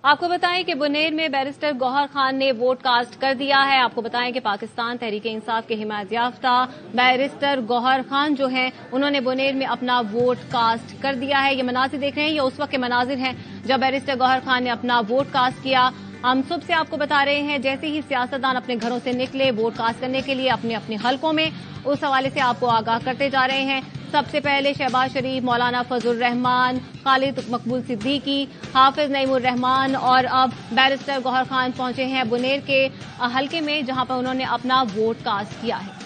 आपको बताएं कि बुनेर में बैरिस्टर गौहर खान ने वोट कास्ट कर दिया है। आपको बताएं कि पाकिस्तान तहरीक इंसाफ के हिमायत याफ्ता बैरिस्टर गौहर खान जो हैं उन्होंने बुनेर में अपना वोट कास्ट कर दिया है। ये मनाजिर देख रहे हैं, ये उस वक्त के मनाजिर हैं जब बैरिस्टर गौहर खान ने अपना वोट कास्ट किया। हम सुबह से आपको बता रहे हैं जैसे ही सियासतदान अपने घरों से निकले वोट कास्ट करने के लिए अपने अपने हलकों में, उस हवाले से आपको आगाह करते जा रहे हैं। सबसे पहले शहबाज शरीफ, मौलाना फजल रहमान, खालिद मकबूल सिद्दीकी, हाफिज नईमुर रहमान और अब बैरिस्टर गौहर खान पहुंचे हैं बुनेर के हलके में जहां पर उन्होंने अपना वोट कास्ट किया है।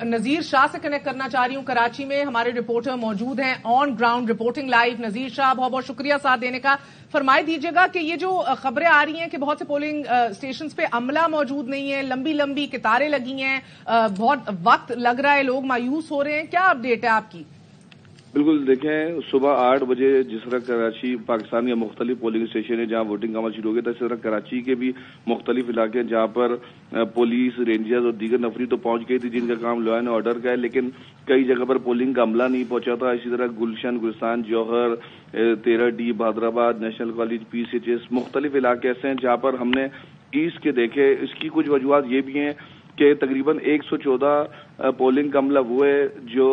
नजीर शाह से कनेक्ट करना चाह रही हूं। कराची में हमारे रिपोर्टर मौजूद हैं, ऑन ग्राउंड रिपोर्टिंग लाइव। नजीर शाह, बहुत बहुत शुक्रिया साथ देने का। फरमाई दीजिएगा कि ये जो खबरें आ रही हैं कि बहुत से पोलिंग स्टेशंस पे अमला मौजूद नहीं है, लंबी लंबी कतारें लगी हैं, बहुत वक्त लग रहा है, लोग मायूस हो रहे हैं, क्या अपडेट है आपकी? बिल्कुल, देखें सुबह 8 बजे जिस तरह कराची पाकिस्तान के मुख्तलिफ पोलिंग स्टेशन है जहां वोटिंग का अमल शुरू हो गया था, इस तरह कराची के भी मुख्तलिफ इलाके हैं जहां पर पुलिस, रेंजर्स और दीगर नफरी तो पहुंच गई थी जिनका काम लॉ एंड ऑर्डर का है, लेकिन कई जगह पर पोलिंग का अमला नहीं पहुंचा था। इसी तरह गुलशन, गुलस्तान, जौहर, 13D, Bahadurabad, national college, PCHS, मुख्तलिफ इलाके ऐसे हैं जहां पर हमने ईस्ट के देखे। इसकी कुछ वजूहत ये भी हैं कि तकरीबन 114 पोलिंग का अमला वो है जो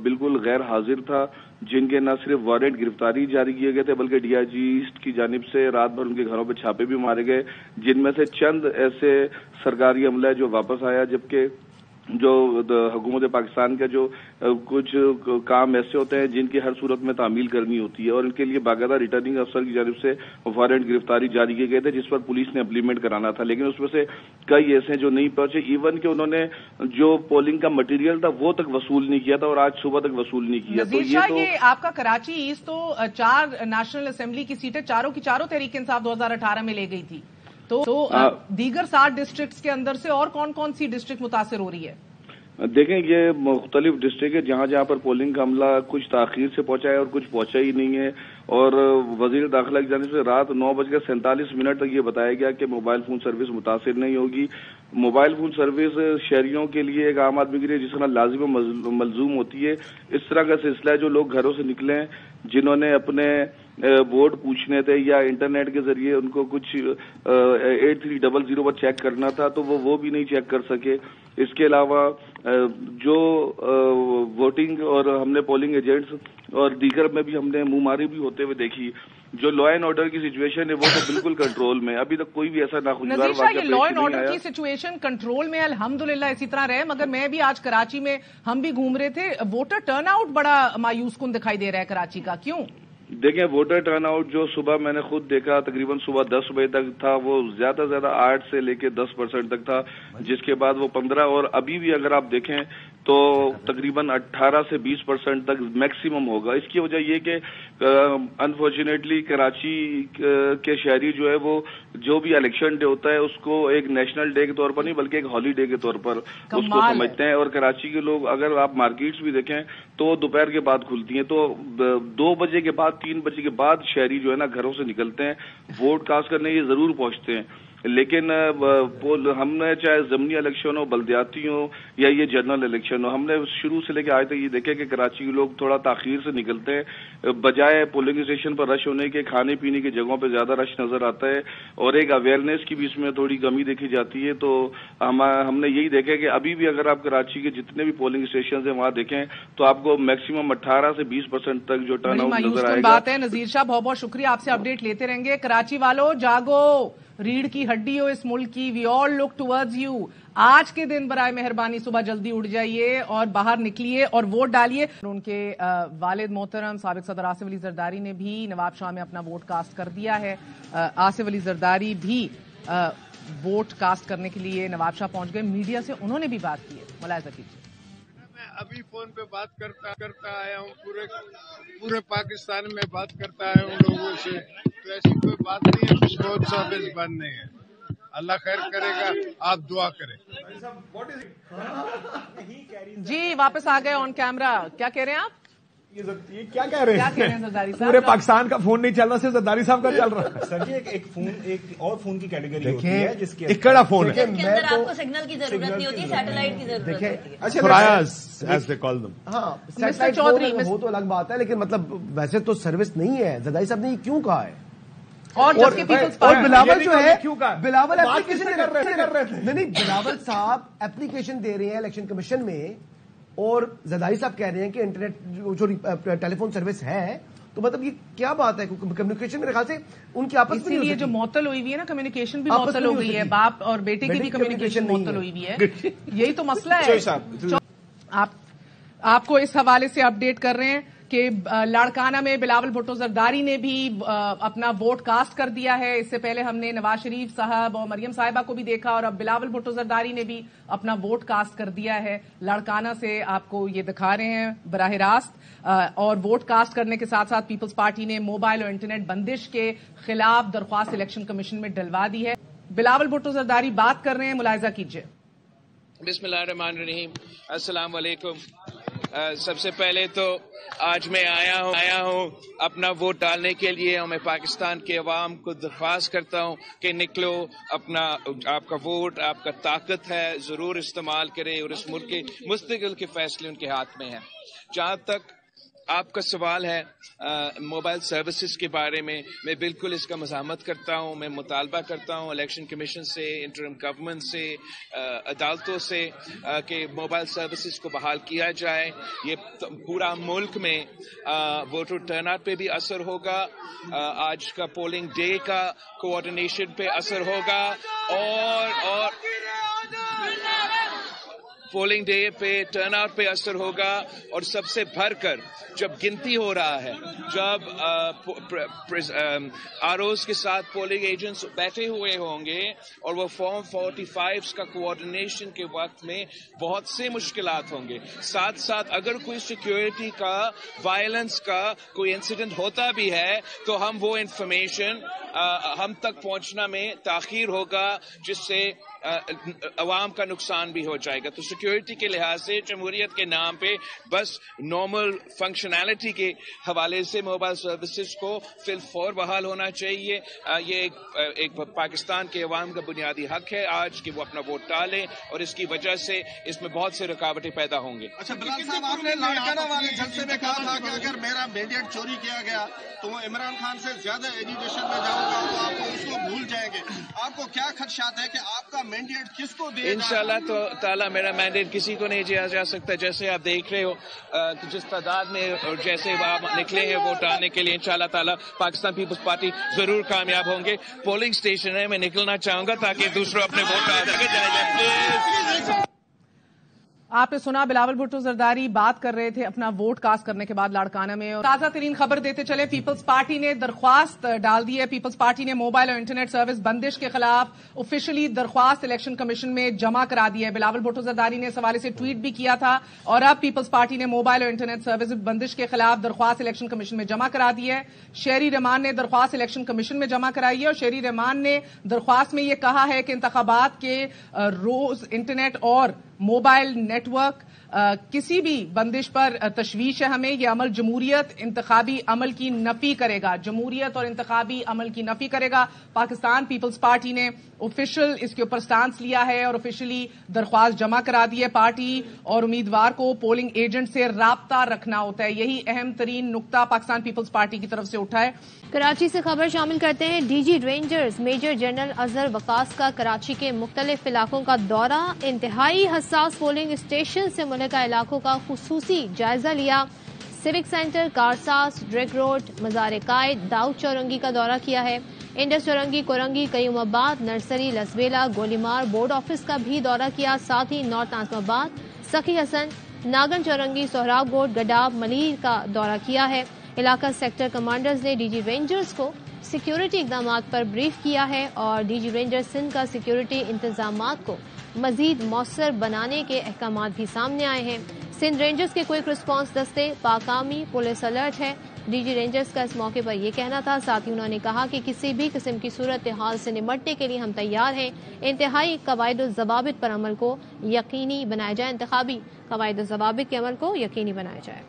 बिल्कुल गैर हाजिर था, जिनके न सिर्फ वारंट गिरफ्तारी जारी किए गए थे बल्कि DIG ईस्ट की जानिब से रात भर उनके घरों पर छापे भी मारे गए, जिनमें से चंद ऐसे सरकारी अमला है जो वापस आया, जबकि जो हुकूमत पाकिस्तान का जो कुछ काम ऐसे होते हैं जिनकी हर सूरत में तामील करनी होती है और इनके लिए बाकायदा रिटर्निंग अफसर की जानिब से वारंट गिरफ्तारी जारी किए गए थे जिस पर पुलिस ने इम्प्लीमेंट कराना था, लेकिन उसमें से कई ऐसे जो नहीं पहुंचे। इवन कि उन्होंने जो पोलिंग का मटेरियल था वो तक वसूल नहीं किया था और आज सुबह तक वसूल नहीं किया। तो ये आपका कराची ईस्ट तो 4 नेशनल असेंबली की सीटें चारों की चारों तहरीक इंसाफ 2018 में ले गई थी, तो दीगर 7 डिस्ट्रिक्ट्स के अंदर से और कौन कौन सी डिस्ट्रिक्ट मुतासिर हो रही है? देखें, ये मुख्तलिफ डिस्ट्रिक्ट है जहां जहां पर पोलिंग का अमला कुछ ताखीर से पहुंचा है और कुछ पहुंचा ही नहीं है। और वजीर दाखिला की जानिब से रात 9:47 तक ये बताया गया कि मोबाइल फोन सर्विस मुतासिर नहीं होगी। मोबाइल फोन सर्विस शहरियों के लिए, एक आम आदमी के लिए जिस तरह लाजिम मलजूम होती है, इस तरह का सिलसिला है। जो लोग घरों से निकले हैं, जिन्होंने अपने वोट पूछने थे या इंटरनेट के जरिए उनको कुछ 8300 पर चेक करना था, तो वो भी नहीं चेक कर सके। इसके अलावा जो वोटिंग और हमने पोलिंग एजेंट्स और दीगर में भी हमने मुंहमारी भी होते हुए देखी। जो लॉ एंड ऑर्डर की सिचुएशन है वो तो बिल्कुल कंट्रोल में, अभी तक कोई भी ऐसा नाखुशगवार वाक़या पेश लॉ एंड ऑर्डर की सिचुएशन कंट्रोल में अल्हम्दुलिल्लाह इसी तरह रहे, मगर मैं भी आज कराची में हम भी घूम रहे थे, वोटर टर्नआउट बड़ा मायूस कुन दिखाई दे रहा है कराची का, क्यों? देखें, वोटर टर्नआउट जो सुबह मैंने खुद देखा तकरीबन सुबह 10 बजे तक था, वो ज्यादा से ज्यादा 8 से लेके 10% तक था, जिसके बाद वो 15 और अभी भी अगर आप देखें तो तकरीबन 18 से 20% तक मैक्सिमम होगा। इसकी वजह ये कि अनफॉर्चुनेटली कराची के शहरी जो है वो जो भी इलेक्शन डे होता है उसको एक नेशनल डे के तौर पर नहीं बल्कि एक हॉलीडे के तौर पर उसको समझते हैं। और कराची के लोग, अगर आप मार्केट्स भी देखें तो दोपहर के बाद खुलती हैं, तो 2 बजे के बाद 3 बजे के बाद शहरी जो है ना घरों से निकलते हैं, वोट कास्ट करने ये जरूर पहुंचते हैं। लेकिन हमने चाहे ज़मीनी इलेक्शन हो, बल्दियाती हो या ये जनरल इलेक्शन हो, हमने शुरू से लेकर आज तक ये देखे कि कराची के लोग थोड़ा ताखीर से निकलते हैं। बजाय पोलिंग स्टेशन पर रश होने के खाने पीने की जगहों पर ज्यादा रश नजर आता है और एक अवेयरनेस की भी इसमें थोड़ी कमी देखी जाती है। तो हमने यही देखा कि अभी भी अगर आप कराची के जितने भी पोलिंग स्टेशन है वहां देखें तो आपको मैक्सिमम 18 से 20% तक जो टर्नआउट नजर आएगा। बात है नजीर शाह, बहुत बहुत शुक्रिया, आपसे अपडेट लेते रहेंगे। कराची वालों जागो, रीढ़ की हड्डी हो इस मुल्क की, we all look towards you. आज के दिन बराए मेहरबानी सुबह जल्दी उठ जाइए और बाहर निकलिए और वोट डालिए। उनके वालिद मोहतरम साबिक सदर आसिफ अली जरदारी ने भी नवाब शाह में अपना वोट कास्ट कर दिया है। आसिफ अली जरदारी भी वोट कास्ट करने के लिए नवाब शाह पहुंच गए। मीडिया से उन्होंने भी बात की है, मुलाहिजा कीजिए। मैं अभी फोन पे बात करता आया हूँ, पूरे पाकिस्तान में बात करता आया हूँ लोगों से, तो ऐसी कोई बात नहीं है, पोस्ट ऑफिस बंद नहीं है। अल्लाह खैर करेगा, आप दुआ करें। जी वापस आ गए ऑन कैमरा, क्या कह रहे हैं आप? یہ کیا کہہ رہے ہیں زرداری صاحب؟ پورے پاکستان کا فون نہیں چل رہا، صرف زرداری صاحب کا چل رہا ہے. سر جی ایک اور فون کی کیٹیگری ہوتی ہے جس کے اکڑا فون ہے، اس کے اندر آپ کو سگنل کی ضرورت نہیں ہوتی، سیٹلائٹ کی ضرورت ہوتی ہے. فراز ایز دے کال دم. ہاں سیٹلائٹ چودھری وہ تو الگ بات ہے، لیکن مطلب ویسے تو سروس نہیں ہے. زرداری صاحب نے یہ کیوں کہا ہے؟ اور بلاول جو ہے بلاول کسی نے کر رہے تھے نہیں بلاول صاحب اپلیکیشن دے رہے ہیں الیکشن کمیشن میں، اور زرداری صاحب کہہ رہے ہیں کہ انٹرنیٹ جو ٹیلی فون سروس ہے، تو مطلب یہ کیا بات ہے؟ کمیونیکیشن میرے خیال سے ان کی آپس میں یہ جو معطل ہوئی ہوئی ہے نا، کمیونیکیشن بھی معطل ہو گئی ہے، باپ اور بیٹے کی بھی کمیونیکیشن معطل ہوئی ہوئی ہے. یہی تو مسئلہ ہے. آپ کو اس حوالے سے اپڈیٹ کر رہے ہیں کہ لاڑکانہ میں بلاول بھٹو زرداری نے بھی اپنا ووٹ کاسٹ کر دیا ہے. اس سے پہلے ہم نے نواز شریف صاحب اور مریم صاحبہ کو بھی دیکھا، اور اب بلاول بھٹو زرداری نے بھی اپنا ووٹ کاسٹ کر دیا ہے. لاڑکانہ سے آپ کو یہ دکھا رہے ہیں براہ راست. اور ووٹ کاسٹ کرنے کے ساتھ ساتھ پیپلز پارٹی نے موبائل اور انٹرنیٹ بندش کے خلاف درخواست الیکشن کمیشن میں ڈلوا دی ہے. بلاول بھٹو زرداری بات کر رہے ہیں، ملاحظہ کیجیے. بسم اللہ الرحمن الرحیم. السلام علیکم. سب سے پہلے تو آج میں آیا ہوں اپنا ووٹ ڈالنے کے لیے، اور میں پاکستان کے عوام کو درخواست کرتا ہوں کہ نکلو، آپ کا ووٹ آپ کا طاقت ہے، ضرور استعمال کریں، اور اس ملک کے مستقبل کے فیصلے ان کے ہاتھ میں ہیں. جہاں تک آپ کا سوال ہے موبائل سروسز کے بارے میں بالکل اس کا مزاحمت کرتا ہوں. میں مطالبہ کرتا ہوں الیکشن کمیشن سے، انٹرم گورنمنٹ سے، عدالتوں سے کہ موبائل سروسز کو بحال کیا جائے. یہ پورا ملک میں ووٹر ٹرن آؤٹ پہ بھی اثر ہوگا، آج کا پولنگ ڈے کا کوآرڈینیشن پہ اثر ہوگا، اور پولنگ ڈے پہ ٹرن آؤٹ پہ اثر ہوگا. اور سب سے بڑھ کر جب گنتی ہو رہا ہے، جب آر اوز کے ساتھ پولنگ ایجنٹس بیٹھے ہوئے ہوں گے، اور وہ فارم 45 کا کوآرڈینیشن کے وقت میں بہت سے مشکلات ہوں گے. ساتھ ساتھ اگر کوئی سیکیورٹی کا، وائلنس کا کوئی انسیڈنٹ ہوتا بھی ہے، تو ہم وہ انفارمیشن ہم تک پہنچنا میں تاخیر ہوگا، جس سے عوام کا نقصان بھی ہو جائے گا. تو سیکیورٹی کے لحاظ سے جمہوریت کے نام پہ بس نارمل فنکشنالٹی کے حوالے سے موبائل سروسز کو فی الفور بحال ہونا چاہیے. یہ ایک پاکستان کے عوام کا بنیادی حق ہے آج کہ وہ اپنا ووٹ ڈالیں، اور اس کی وجہ سے اس میں بہت سے رکاوٹیں پیدا ہوں گے. اچھا بلال صاحب، آپ نے لاڑکانہ والے جلسے میں کہا تھا کہ اگر میرا مینڈیٹ چوری کیا گیا تو وہ عمران خان سے زیادہ ایجوکیشن میں جاؤں گا، تو آپ کو اس کو بھول جائیں گے. آپ کو کیا خدشات ہے کہ آپ کا مینڈیٹ کس کو دے؟ انشاءاللہ تو تعالیٰ میرا مینڈیٹ کسی کو نہیں دیا جا سکتا. جیسے آپ دیکھ رہے ہو کہ جس تعداد میں اور جیسے آپ نکلے ہیں ووٹ ڈالنے کے لیے، انشاءاللہ تعالیٰ پاکستان پیپلز پارٹی ضرور کامیاب ہوں گے. پولنگ اسٹیشن ہے، میں نکلنا چاہوں گا تاکہ دوسروں اپنے ووٹ ڈال سکے. آپ نے سنا بلاول بھٹو زرداری بات کر رہے تھے اپنا ووٹ کاسٹ کرنے کے بعد لاڑکانہ میں. اور تازہ ترین خبر دیتے چلے، پیپلز پارٹی نے درخواست ڈال دی ہے. پیپلز پارٹی نے موبائل اور انٹرنیٹ سروس بندش کے خلاف آفیشلی درخواست الیکشن کمیشن میں جمع کرا دی ہے. بلاول بھٹو زرداری نے اس حوالے سے ٹویٹ بھی کیا تھا، اور اب پیپلز پارٹی نے موبائل اور انٹرنیٹ سروس بندش کے خلاف درخواست الیکشن کمیشن میں جمع کرا دی ہے. شہری رحمان نے درخواست الیکشن کمیشن میں جمع کرائی ہے، اور شہری رحمان نے درخواست میں یہ کہا ہے کہ انتخابات کے روز انٹرنیٹ اور موبائل نیٹ ورک کسی بھی بندش پر تشویش ہے ہمیں. یہ عمل جمہوریت انتخابی عمل کی نفی کرے گا، جمہوریت اور انتخابی عمل کی نفی کرے گا. پاکستان پیپلز پارٹی نے آفیشل اس کے اوپر سٹانس لیا ہے اور آفیشلی درخواست جمع کرا دی ہے. پارٹی اور امیدوار کو پولنگ ایجنٹ سے رابطہ رکھنا ہوتا ہے، یہی اہم ترین نقطہ پاکستان پیپلز پارٹی کی طرف سے اٹھا ہے. کراچی سے خبر شامل کرتے ہیں. D G Rangers Major General Azhar Waqas کا کراچی کے مختلف علاقوں کا دورہ، انتہائی حساس پولنگ اسٹیشن سے ملکہ علاقوں کا خصوصی جائزہ لیا. سیوک سینٹر، کارساز، ڈریگ روڈ، مزار قائد، داؤد چورنگی کا دورہ کیا ہے. انڈس چورنگی، کورنگی، قیوم آباد، نرسری، لسبیلا، گولیمار، بورڈ آفس کا بھی دورہ کیا. ساتھ ہی نارتھ ناظم آباد، سخی حسن، ناگن چورنگی، سہراب گوٹ، گڈاب، ملیر کا دورہ کیا ہے. علاقہ سیکٹر کمانڈرز نے ڈی جی رینجرز کو سیکیورٹی اقدامات پر بریف کیا ہے، اور ڈی جی رینجر سندھ کا سیکیورٹی انتظامات کو مزید مؤثر بنانے کے احکامات بھی سامنے آئے ہیں. سندھ رینجرز کے کوئک رسپانس دستے پاکامی پولیس الرٹ ہے. ڈی جی رینجرز کا اس موقع پر یہ کہنا تھا. ساتھ ہی انہوں نے کہا کہ کسی بھی قسم کی صورتحال سے نمٹنے کے لیے ہم تیار ہیں. انتہائی قواعد و ضوابط پر عمل کو یقینی بنایا جائے، انتخابی قواعد و ضوابط کے عمل کو یقینی بنایا جائے.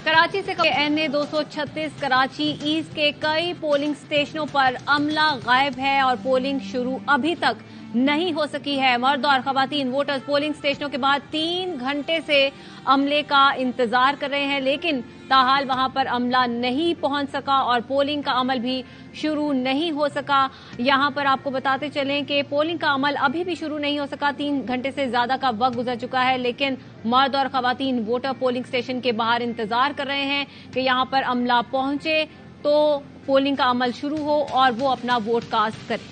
कराची से NA 236 कराची ईस्ट के कई पोलिंग स्टेशनों पर अमला गायब है और पोलिंग शुरू अभी तक नहीं हो सकी है। मर्द और खवातीन वोटर्स पोलिंग स्टेशनों के बाद 3 घंटे से अमले का इंतजार कर रहे हैं, लेकिन ताहाल वहां पर अमला नहीं पहुंच सका और पोलिंग का अमल भी शुरू नहीं हो सका। यहां पर आपको बताते चलें कि पोलिंग का अमल अभी भी शुरू नहीं हो सका। 3 घंटे से ज्यादा का वक्त गुजर चुका है, लेकिन मर्द और खवातीन वोटर पोलिंग स्टेशन के बाहर इंतजार कर रहे हैं कि यहां पर अमला पहुंचे तो पोलिंग का अमल शुरू हो और वो अपना वोट कास्ट करें।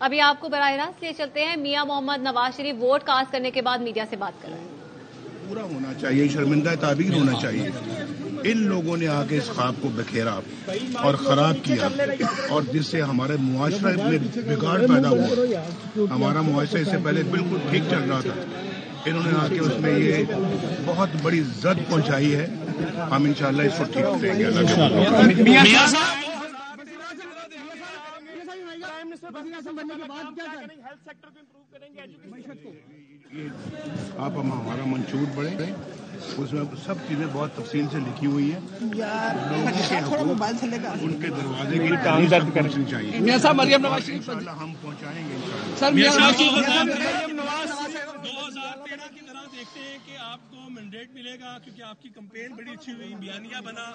अभी आपको बराह रास्त ले चलते हैं। मियां मोहम्मद नवाज शरीफ वोट कास्ट करने के बाद मीडिया से बात कर रहे हैं। पूरा होना चाहिए, शर्मिंदा ताबीर होना चाहिए। इन लोगों ने आके इस ख्वाब को बखेरा और खराब किया, और जिससे हमारे मुआशरा में बिगाड़ पैदा हुआ। हमारा मुआशरा इससे पहले बिल्कुल ठीक चल रहा था, इन्होंने आके उसमें ये बहुत बड़ी जद पहुंचाई है। हम इंशाल्लाह इसको ठीक करेंगे। आप हमारा मंशूर बढ़े, उसमें सब चीजें बहुत तफसील से लिखी हुई है। लोगों के हकूक़ उनके दरवाजे की तारीफ पहुंचनी चाहिए। इंशाल्लाह हम पहुंचाएंगे। मरियम नवाज 2013 की तरह देखते हैं कि आपको मैंडेट मिलेगा क्योंकि आपकी कैंपेन बड़ी अच्छी हुई, बयानिया बना,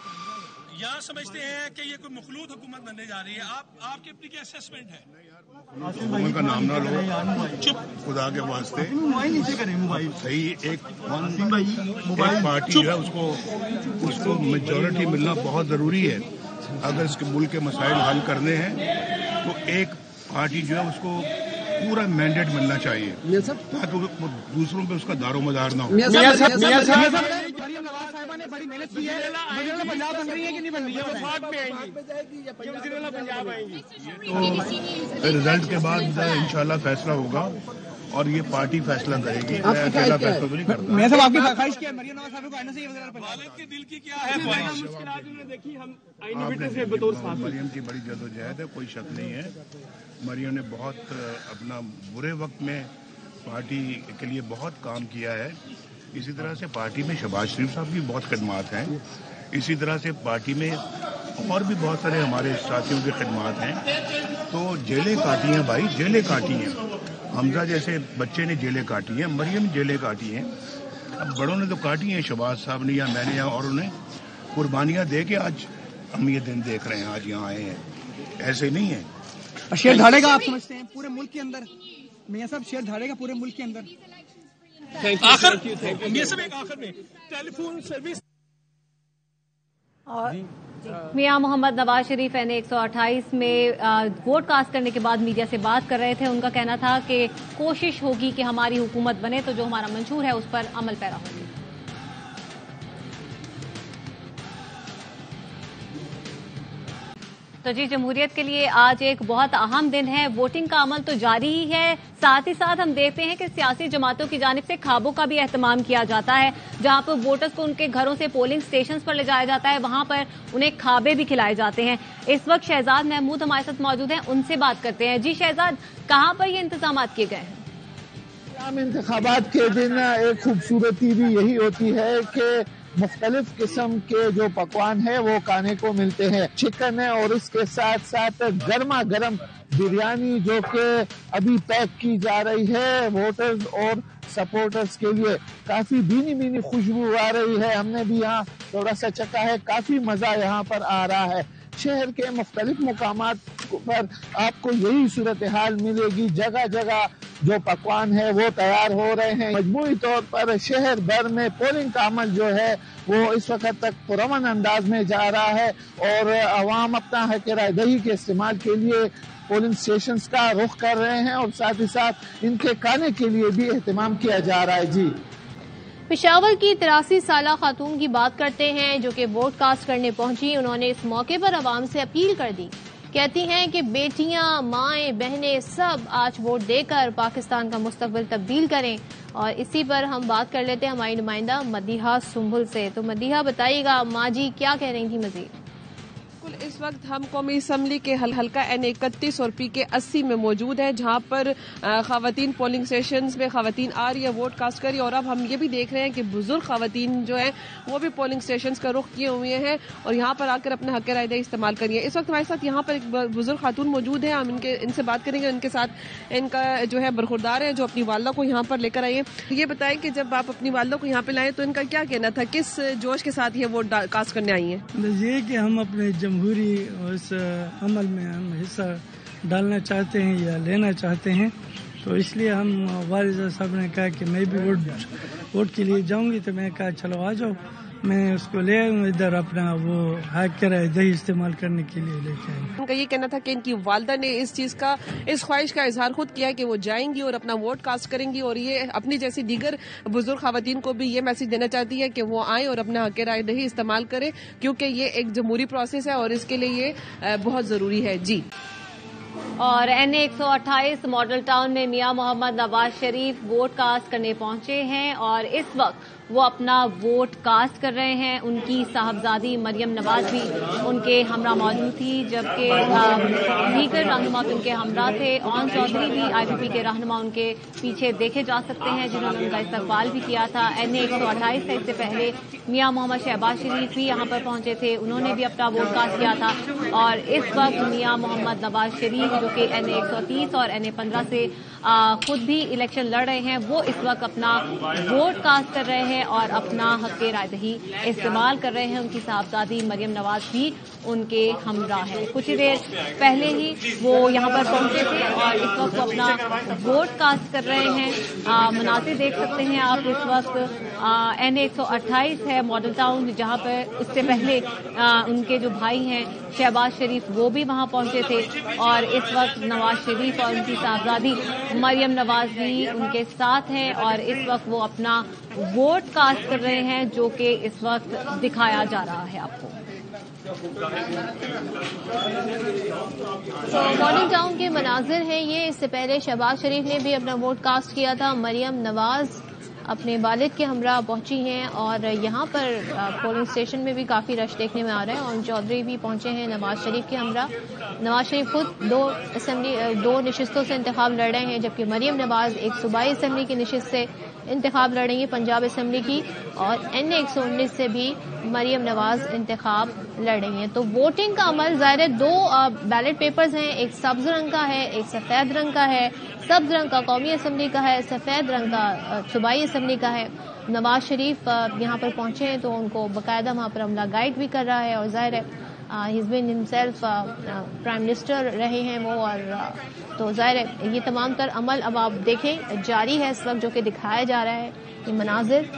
या समझते हैं कि ये कोई मखलूत हुकूमत बनने जा रही है? आपकी अपनी क्या असेसमेंट है? हुकूमत का नाम ना लो, चुप, खुदा के वास्ते। सही एक पार्टी जो है उसको मेजॉरिटी मिलना बहुत जरूरी है। अगर इसके मुल्क के मसाइल हल करने हैं तो एक पार्टी जो है उसको पूरा मैंडेट मिलना चाहिए, ताकि वो दूसरों पे उसका दारोमदार ना हो। बड़ी मेहनत की है, पंजाब बन रही है कि नहीं बन रही है? तो रिजल्ट के बाद इंशाल्लाह फैसला होगा और ये पार्टी फैसला करेगी। मैं अकेला फैसला तो नहीं करता। मैं सब आपकी ख्वाहिश की है मरियम नवाज साहब को आने से वालिद के दिल की क्या है देखी हम मरियम की बड़ी जद्दोजहद है, कोई शक नहीं है। मरियम ने बहुत अपना बुरे वक्त में पार्टी के लिए बहुत काम किया है। इसी तरह से पार्टी में शहबाज शरीफ साहब की बहुत खदमात हैं। इसी तरह से पार्टी में और भी बहुत सारे हमारे साथियों की खदमात हैं। तो जेलें काटी हैं भाई, जेलें काटी हैं। हमजा जैसे बच्चे ने जेलें काटी हैं, मरियम जेलें काटी हैं, अब बड़ों ने तो काटी हैं, शहबाज साहब ने या मैंने या और उन्हें कुर्बानियां दे के आज हम ये दिन देख रहे हैं, आज यहाँ आए हैं। ऐसे नहीं है। शेर धाड़ेगा आप समझते हैं पूरे मुल्क के अंदर? मियां साहब शेर धाड़ेगा पूरे मुल्क के अंदर? आखिर में टेलीफोन सर्विस। और मियां मोहम्मद नवाज शरीफ NA 128 में वोट कास्ट करने के बाद मीडिया से बात कर रहे थे। उनका कहना था कि कोशिश होगी कि हमारी हुकूमत बने तो जो हमारा मंशूर है उस पर अमल पैरा होगी। तो जी, जमहूरियत के लिए आज एक बहुत अहम दिन है। वोटिंग का अमल तो जारी ही है, साथ ही साथ हम देखते हैं कि सियासी जमातों की जानिब से ख्वाबों का भी एहतमाम किया जाता है, जहां पर वोटर्स को उनके घरों से पोलिंग स्टेशंस पर ले जाया जाता है, वहां पर उन्हें ख्वाबे भी खिलाए जाते हैं। इस वक्त शहजाद महमूद हमारे साथ मौजूद हैं, उनसे बात करते हैं। जी शहजाद, कहां पर ये इंतजाम किए गए हैं? आम इंतखाबात के दिन एक खूबसूरती भी यही होती है कि मुख्तलिफ किस्म के जो पकवान है वो खाने को मिलते हैं। चिकन है और इसके साथ साथ गर्मा गर्म बिरयानी जो कि अभी पैक की जा रही है वोटर्स और सपोर्टर्स के लिए। काफी भीनी भीनी खुशबू आ रही है, हमने भी यहाँ थोड़ा सा चखा है, काफी मजा यहाँ पर आ रहा है। शहर के मुख्तलिफ मुकामात पर आपको यही सूरत हाल मिलेगी, जगह जगह जो पकवान है वो तैयार हो रहे हैं। मजमूई तौर पर शहर भर में पोलिंग का अमल जो है वो इस वक्त तक पुरअमन अंदाज में जा रहा है और अवाम अपना हक राय दही के इस्तेमाल के लिए पोलिंग स्टेशंस का रुख कर रहे हैं और साथ ही साथ इनके खाने के लिए भी एहतमाम किया जा रहा है। जी, पेशावर की 83 साला खातून की बात करते हैं जो कि वोट कास्ट करने पहुंची। उन्होंने इस मौके पर आवाम से अपील कर दी, कहती हैं कि बेटियां, माएं, बहनें सब आज वोट देकर पाकिस्तान का मुस्तकबिल तब्दील करें। और इसी पर हम बात कर लेते हैं हमारी नुमाइंदा मदीहा सुंबुल से। तो मदीहा बताइएगा, माँ जी क्या कह रही थी मजीद? इस वक्त हम कौमी असम्बली के हल्का N31 और PK 80 में मौजूद हैं, जहां पर खवातीन पोलिंग स्टेशंस में खवातीन आ रही है, वोट कास्ट करी। और अब हम ये भी देख रहे हैं कि बुजुर्ग खवातीन जो हैं वो भी पोलिंग स्टेशंस का रुख किए हुए हैं और यहाँ पर आकर अपना हक राय इस्तेमाल करिए। इस वक्त हमारे साथ यहाँ पर एक बुजुर्ग खातून मौजूद है, हम इनसे बात करेंगे। उनके साथ इनका जो है बरखुरदार है जो अपनी वालदा को यहाँ पर लेकर आई है। ये बताएं कि जब आप अपनी वालदा को यहाँ पे लाए तो इनका क्या कहना था, किस जोश के साथ ये वोट कास्ट करने आई है? ये कि हम अपने जमहूरी उस अमल में हम हिस्सा डालना चाहते हैं या लेना चाहते हैं, तो इसलिए हम वालिद साहब ने कहा कि मैं भी वोट के लिए जाऊंगी, तो मैं कहा चलो आ जाओ। मैं उसको ले आऊँ इधर अपना वो हक राय दही इस्तेमाल करने के लिए लेके आई। उनका ये कहना था कि इनकी वालदा ने इस ख्वाहिश का इजहार खुद किया कि वो जाएंगी और अपना वोट कास्ट करेंगी, और ये अपनी जैसी दीगर बुजुर्ग खवातीन को भी ये मैसेज देना चाहती है कि वो आए और अपना हक राय दही इस्तेमाल करें, क्योंकि ये एक जमहूरी प्रोसेस है और इसके लिए ये बहुत जरूरी है। जी। और N128 मॉडल टाउन में मियां मोहम्मद नवाज शरीफ वोट कास्ट करने पहुंचे हैं और इस वक्त वो अपना वोट कास्ट कर रहे हैं। उनकी साहबजादी मरियम नवाज भी उनके हमरा मौजूद थी, जबकि दीगर रहनुमा भी उनके हमरा थे। ऑन चौधरी भी IPP के रहनुमा उनके पीछे देखे जा सकते हैं, जिन्होंने उनका इस्तकबाल भी किया था। N128 से इससे पहले मियां मोहम्मद शहबाज शरीफ भी यहाँ पर पहुंचे थे, उन्होंने भी अपना वोट कास्ट किया था। और इस वक्त मियां मोहम्मद नवाज शरीफ जो कि N130 और N15 से खुद भी इलेक्शन लड़ रहे हैं, वो इस वक्त अपना वोट कास्ट कर रहे हैं और अपना हक राय दही इस्तेमाल कर रहे हैं। उनकी साहबजादी मरियम नवाज भी उनके हमरा है। कुछ ही देर पहले ही वो यहाँ पर पहुंचे थे और इस वक्त वो अपना वोट कास्ट कर रहे हैं। मनाज़िर देख सकते हैं आप इस वक्त। N128 है मॉडल टाउन, जहाँ पर उससे पहले उनके जो भाई हैं शहबाज शरीफ वो भी वहाँ पहुंचे थे और इस वक्त नवाज शरीफ और उनकी साहबजादी मरियम नवाज भी उनके साथ हैं और इस वक्त वो अपना वोट कास्ट कर रहे हैं, जो कि इस वक्त दिखाया जा रहा है आपको। तो मॉडल टाउन के मनाजिर हैं ये। इससे पहले शहबाज शरीफ ने भी अपना वोट कास्ट किया था। मरियम नवाज अपने वालिद के हमरा पहुंची हैं और यहाँ पर पोलिंग स्टेशन में भी काफ़ी रश देखने में आ रहा है। और चौधरी भी पहुंचे हैं नवाज शरीफ के हमरा। नवाज शरीफ खुद दो नशिस्तों से इंतखाब लड़ रहे हैं, जबकि मरियम नवाज एक सूबाई असम्बली की नशिस्त से इंतखाब लड़ेंगे, पंजाब असम्बली की, और N119 से भी मरियम नवाज इंतखाब लड़ेंगे। तो वोटिंग का अमल ज़ाहिर है, दो बैलेट पेपर्स हैं, एक सब्ज रंग का है, एक सफ़ेद रंग का है। सब्ज रंग का कौमी असम्बली का है, सफ़ेद रंग का सूबाई असम्बली का है। नवाज शरीफ यहाँ पर पहुंचे हैं तो उनको बाकायदा वहाँ पर अमला गाइड भी कर रहा है और ज़ाहिर है he's been himself prime minister रहे हैं वो, और तो ज़ाहिर है ये तमाम तर अमल अब आप देखें जारी है इस वक्त, जो कि दिखाया जा रहा है। ये मनाजिर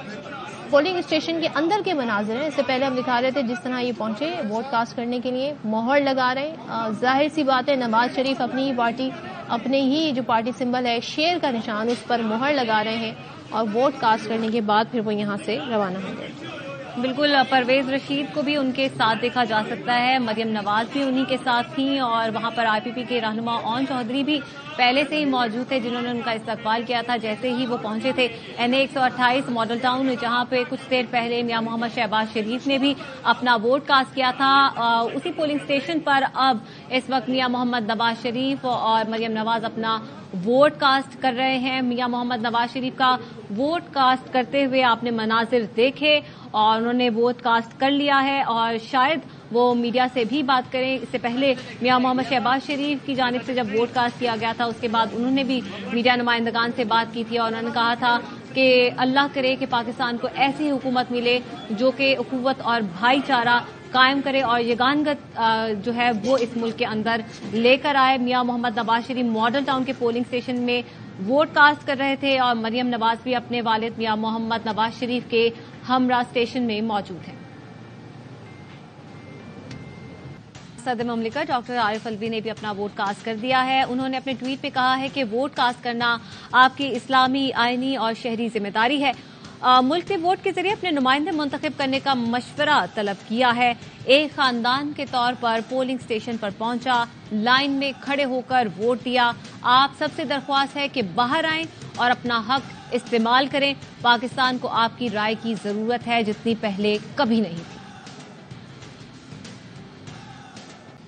पोलिंग स्टेशन के अंदर के मनाजिर हैं। इससे पहले हम दिखा रहे थे जिस तरह ये पहुंचे वोट कास्ट करने के लिए, मोहर लगा रहे हैं। जाहिर सी बात है नवाज शरीफ अपनी ही पार्टी, अपने ही जो पार्टी सिंबल है शेर का निशान, उस पर मोहर लगा रहे हैं और वोट कास्ट करने के बाद फिर वो यहाँ से रवाना होंगे। बिल्कुल, परवेज रशीद को भी उनके साथ देखा जा सकता है, मरियम नवाज भी उन्हीं के साथ थी और वहां पर IPP के रहनुमा ऑन चौधरी भी पहले से ही मौजूद थे, जिन्होंने उनका इस्तकबाल किया था जैसे ही वो पहुंचे थे N128 मॉडल टाउन, जहां पे कुछ देर पहले मियां मोहम्मद शहबाज शरीफ ने भी अपना वोट कास्ट किया था। उसी पोलिंग स्टेशन पर अब इस वक्त मियां मोहम्मद नवाज शरीफ और मरियम नवाज अपना वोट कास्ट कर रहे हैं। मियां मोहम्मद नवाज शरीफ का वोट कास्ट करते हुए आपने मनाजिर देखे और उन्होंने वोट कास्ट कर लिया है और शायद वो मीडिया से भी बात करें। इससे पहले मियां मोहम्मद शहबाज शरीफ की जानिब से जब वोट कास्ट किया गया था उसके बाद उन्होंने भी मीडिया नुमाइंदगान से बात की थी और उन्होंने कहा था कि अल्लाह करे कि पाकिस्तान को ऐसी हुकूमत मिले जो कि उखुवत और भाईचारा कायम करे और यगानगत जो है वो इस मुल्क के अंदर लेकर आए। मियां मोहम्मद नवाज शरीफ मॉडल टाउन के पोलिंग स्टेशन में वोट कास्ट कर रहे थे और मरियम नवाज भी अपने वालिद मियां मोहम्मद नवाज शरीफ के हमरा स्टेशन में मौजूद हैं। सदर मुमलिकत डॉक्टर आरिफ अलवी ने भी अपना वोट कास्ट कर दिया है। उन्होंने अपने ट्वीट में कहा है कि वोट कास्ट करना आपकी इस्लामी, आईनी और शहरी जिम्मेदारी है। मुल्क ने वोट के जरिए अपने नुमाइंदे मुंतखब करने का मशवरा तलब किया है। एक खानदान के तौर पर पोलिंग स्टेशन पर पहुंचा, लाइन में खड़े होकर वोट दिया। आप सबसे दरख्वास्त है कि बाहर आएं और अपना हक इस्तेमाल करें। पाकिस्तान को आपकी राय की जरूरत है जितनी पहले कभी नहीं थी।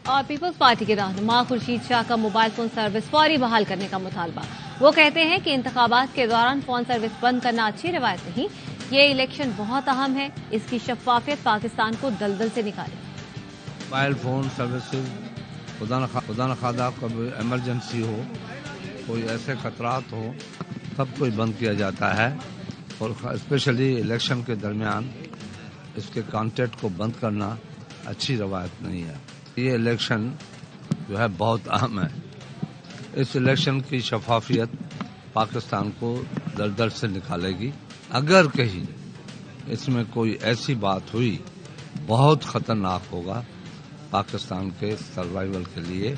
اور پیپلز پارٹی کے رہنما خورشید شاہ کا موبائل فون سروس فوری بحال کرنے کا مطالبہ. وہ کہتے ہیں کہ انتخابات کے دوران فون سروس بند کرنا اچھی روایت نہیں. یہ الیکشن بہت اہم ہے. اس کی شفافیت پاکستان کو دلدل سے نکالے. موبائل فون سروسز خدا نخواستہ کبھی ایمرجنسی ہو, کوئی ایسے خطرات ہو, تب کوئی بند کیا جاتا ہے. اور اسپیشلی الیکشن کے درمیان اس کے کانٹیکٹ کو بند کرنا اچھی روایت نہیں ہے. یہ الیکشن جو ہے بہت اہم ہے. اس الیکشن کی شفافیت پاکستان کو دلدل سے نکالے گی. اگر کہیں اس میں کوئی ایسی بات ہوئی بہت خطرناک ہوگا پاکستان کے سروائیول کے لیے,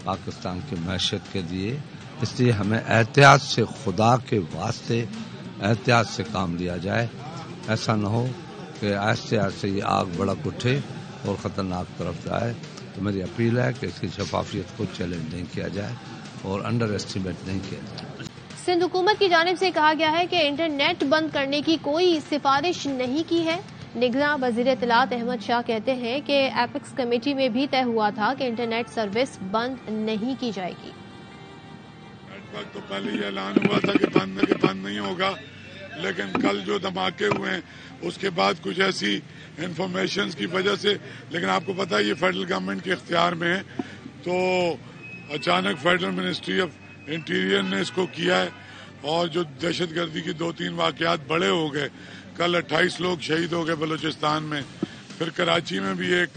پاکستان کی معیشت کے لیے. اس لیے ہمیں احتیاط سے, خدا کے واسطے احتیاط سے کام لیا جائے. ایسا نہ ہو کہ آہستہ آہستہ یہ آگ بھڑک اٹھے اور خطرناک طرف جائے. تو میری اپیل ہے کہ اس کی شفافیت کو چیلنج نہیں کیا جائے اور انڈر ایسٹیمیٹ نہیں کیا جائے. سندھ حکومت کی جانب سے کہا گیا ہے کہ انٹرنیٹ بند کرنے کی کوئی سفارش نہیں کی ہے. نگراں وزیر اطلاعات احمد شاہ کہتے ہیں کہ ایپیکس کمیٹی میں بھی طے ہوا تھا کہ انٹرنیٹ سروس بند نہیں کی جائے گی. تو پہلے یہ اعلان ہوا تھا کہ بند نہیں ہوگا, لیکن کل جو دھماکے ہوئے ہیں اس کے بعد کچھ ایسی انفارمیشنز کی وجہ سے, لیکن آپ کو پتا ہے یہ فیڈرل گورنمنٹ کے اختیار میں ہے, تو اچانک فیڈرل منسٹری آف انٹیریئر نے اس کو کیا ہے. اور جو دہشت گردی کی 2-3 واقعات بڑے ہو گئے, کل 28 لوگ شہید ہو گئے بلوچستان میں, پھر کراچی میں بھی ایک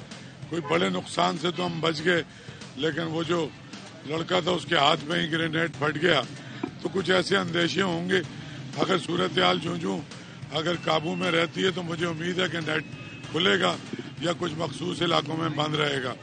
کوئی بڑے نقصان سے تو ہم بچ گئے, لیکن وہ جو لڑکا تھا اس کے ہاتھ میں ہی گرینیڈ پھٹ گیا. تو کچھ ایسے اندیشے ہوں گے. اگر صورتحال چونچوں اگر قابو میں رہتی ہے تو مجھے امید ہے کہ نیٹ کھلے گا یا کچھ مخصوص علاقوں میں بند رہے گا.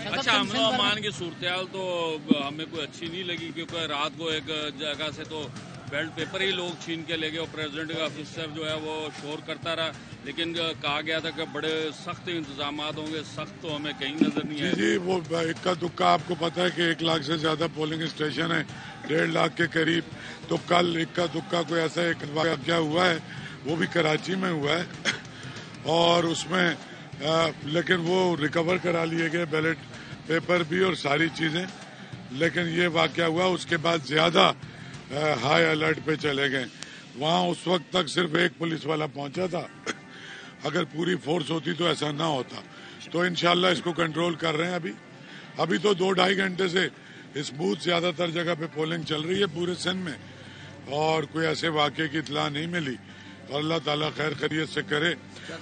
اچھا, امن و امان کی صورتحال تو ہمیں کوئی اچھی نہیں لگی, کیونکہ رات کو ایک جگہ سے تو بیلٹ پیپر ہی لوگ چھین کے لے گئے اور پریزیڈنٹ کا آفیسر جو ہے وہ شور کرتا رہا, لیکن کہا گیا تھا کہ بڑے سخت انتظامات ہوں گے. سخت تو ہمیں کہیں نظر نہیں آئے. جی وہ اکا دکا آپ کو پتا ہے کہ 1 لاکھ سے زیادہ پولنگ اسٹیشن ہے, 1.5 لاکھ کے قریب. تو کل اکا دکا کوئی ایسا ایک واقعہ ہوا ہے, وہ بھی کراچی میں ہوا ہے, اور اس میں لیکن وہ ریکور کرا لیے گئے بیلٹ پیپر بھی اور ساری چیزیں. لیکن یہ واقعہ ہوا, اس کے بعد زیادہ ہائی الرٹ پہ چلے گئے. وہاں اس وقت تک صرف 1 پولیس والا پہنچا تھا. اگر پوری فورس ہوتی تو ایسا نہ ہوتا. تو انشاءاللہ اس کو کنٹرول کر رہے ہیں. ابھی تو 2-2.5 گھنٹے سے اسموتھ زیادہ تر جگہ پہ پولنگ چل رہی ہے پورے سندھ میں, اور کوئی ایسے واقعے کی اطلاع نہیں ملی. اور اللہ تعالیٰ خیر خیریت سے کرے,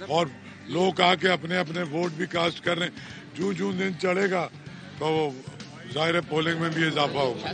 اور لوگ آ کے اپنے اپنے ووٹ بھی کاسٹ کر رہے ہیں. جو دن چڑھے گا تو ظاہر پولنگ میں بھی اضافہ ہوگا.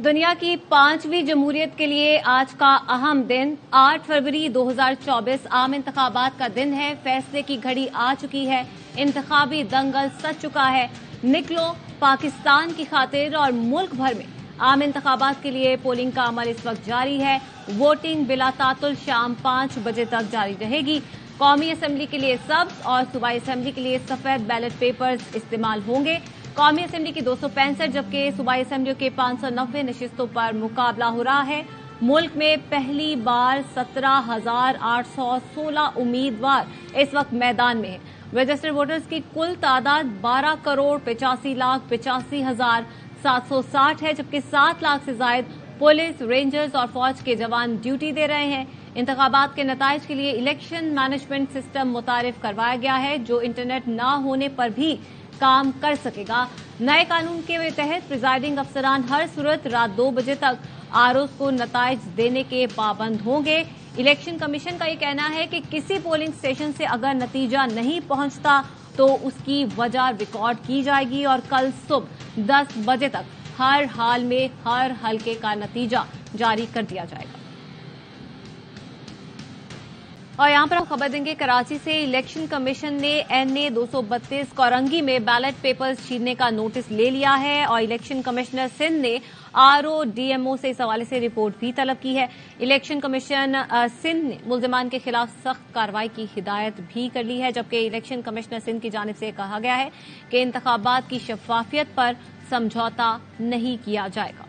دنیا کی 5ویں جمہوریت کے لیے آج کا اہم دن 8 فروری 2024 عام انتخابات کا دن ہے. فیصلے کی گھڑی آ چکی ہے. انتخابی دنگل سج چکا ہے. نکلو پاکستان کی خاطر. اور ملک بھر میں عام انتخابات کے لیے پولنگ کا عمل اس وقت جاری ہے. ووٹنگ بلا تعطل شام 5 بجے تک جاری رہے گی. قومی اسمبلی کے لیے سبز اور صوبائی اسمبلی کے لیے سفید بیلٹ پیپرز استعمال ہوں گے. قومی اسمبلی کی 265 جبکہ صوبائی اسمبلیوں کے 590 نشستوں پر مقابلہ ہو رہا ہے. ملک میں پہلی بار 17,816 امیدوار اس وقت میدان میں ہیں. رجسٹرڈ ووٹرز کی کل تعداد 12,85,85,760 ہے, جبکہ 7 لاکھ سے زائد پولیس, رینجرز اور فوج کے جوان ڈیوٹی دے رہے ہیں. انتخابات کے نتائج کے لیے الیکشن مینجمنٹ سسٹم متعارف کروایا گیا ہے جو انٹرنیٹ نہ ہونے پر بھی کام کر سکے گا. نئے قانون کے تحت پریزائڈنگ افسران ہر صورت رات 2 بجے تک آروز کو نتائج دینے کے پابند ہوں گے. الیکشن کمیشن کا یہ کہنا ہے کہ کسی پولنگ اسٹیشن سے اگر نتیجہ نہیں پہنچتا تو اس کی وجہ ریکارڈ کی جائے گی اور کل صبح 10 بجے تک ہر حال میں ہر حلقے کا نتیجہ جاری کر دیا جائے گا. اور یہاں پر ہم خبر دیں گے کراچی سے الیکشن کمیشن نے NA 232 کورنگی میں بیلٹ پیپرز چھیننے کا نوٹس لے لیا ہے اور الیکشن کمشنر سندھ نے RODMO سے اس حوالے سے رپورٹ بھی طلب کی ہے. الیکشن کمیشن سندھ نے ملزمان کے خلاف سخت کارروائی کی ہدایت بھی کر لی ہے, جبکہ الیکشن کمشنر سندھ کی جانب سے کہا گیا ہے کہ انتخابات کی شفافیت پر سمجھوتا نہیں کیا جائے گا.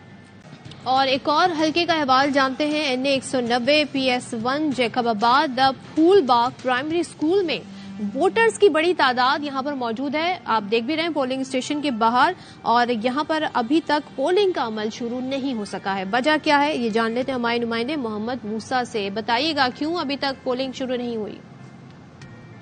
اور ایک اور حلقے کا احوال جانتے ہیں. NA 190 PS1 جیکب آباد پھول باغ پرائمری اسکول میں वोटर्स की बड़ी तादाद यहाँ पर मौजूद है। आप देख भी रहे हैं पोलिंग स्टेशन के बाहर, और यहाँ पर अभी तक पोलिंग का अमल शुरू नहीं हो सका है। वजह क्या है ये जान लेते हैं हमारे नुमाइंदे मोहम्मद मूसा से। बताइएगा क्यों अभी तक पोलिंग शुरू नहीं हुई?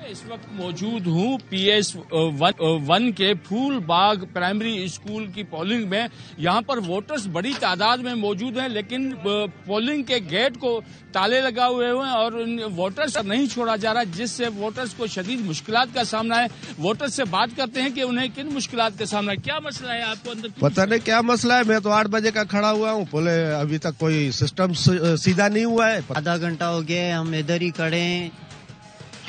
इस वक्त मौजूद हूँ PS1 के फूल बाग प्राइमरी स्कूल की पोलिंग में। यहाँ पर वोटर्स बड़ी तादाद में मौजूद हैं, लेकिन पोलिंग के गेट को ताले लगा हुए हैं और वोटर्स नहीं छोड़ा जा रहा, जिससे वोटर्स को शदीद मुश्किलात का सामना है। वोटर्स से बात करते हैं कि उन्हें किन मुश्किलात का सामना है। क्या मसला है आपको अंदर? पता नहीं क्या मसला है, मैं तो 8 बजे का खड़ा हुआ हूँ, बोले अभी तक कोई सिस्टम सीधा नहीं हुआ है। आधा घंटा हो गया हम इधर ही खड़े हैं,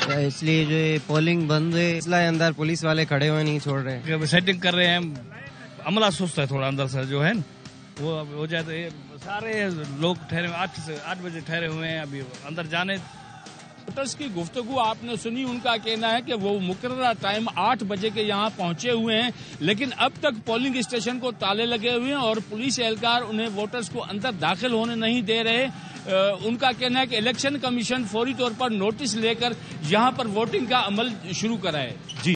इसलिए जो है पोलिंग बंद है, इसलिए अंदर पुलिस वाले खड़े हुए नहीं छोड़ रहे, सेटिंग कर रहे हैं। अमला सुस्त है थोड़ा अंदर से, जो है वो हो जाए तो ये सारे लोग ठहरे 8 बजे ठहरे हुए हैं, अभी अंदर जाने। वोटर्स की गुफ्तगू आपने सुनी, उनका कहना है कि वो मुकर्रर टाइम 8 बजे के यहाँ पहुंचे हुए हैं, लेकिन अब तक पोलिंग स्टेशन को ताले लगे हुए हैं और पुलिस एहलकार उन्हें वोटर्स को अंदर दाखिल होने नहीं दे रहे। उनका कहना है कि इलेक्शन कमीशन फौरी तौर पर नोटिस लेकर यहाँ पर वोटिंग का अमल शुरू कराए। जी।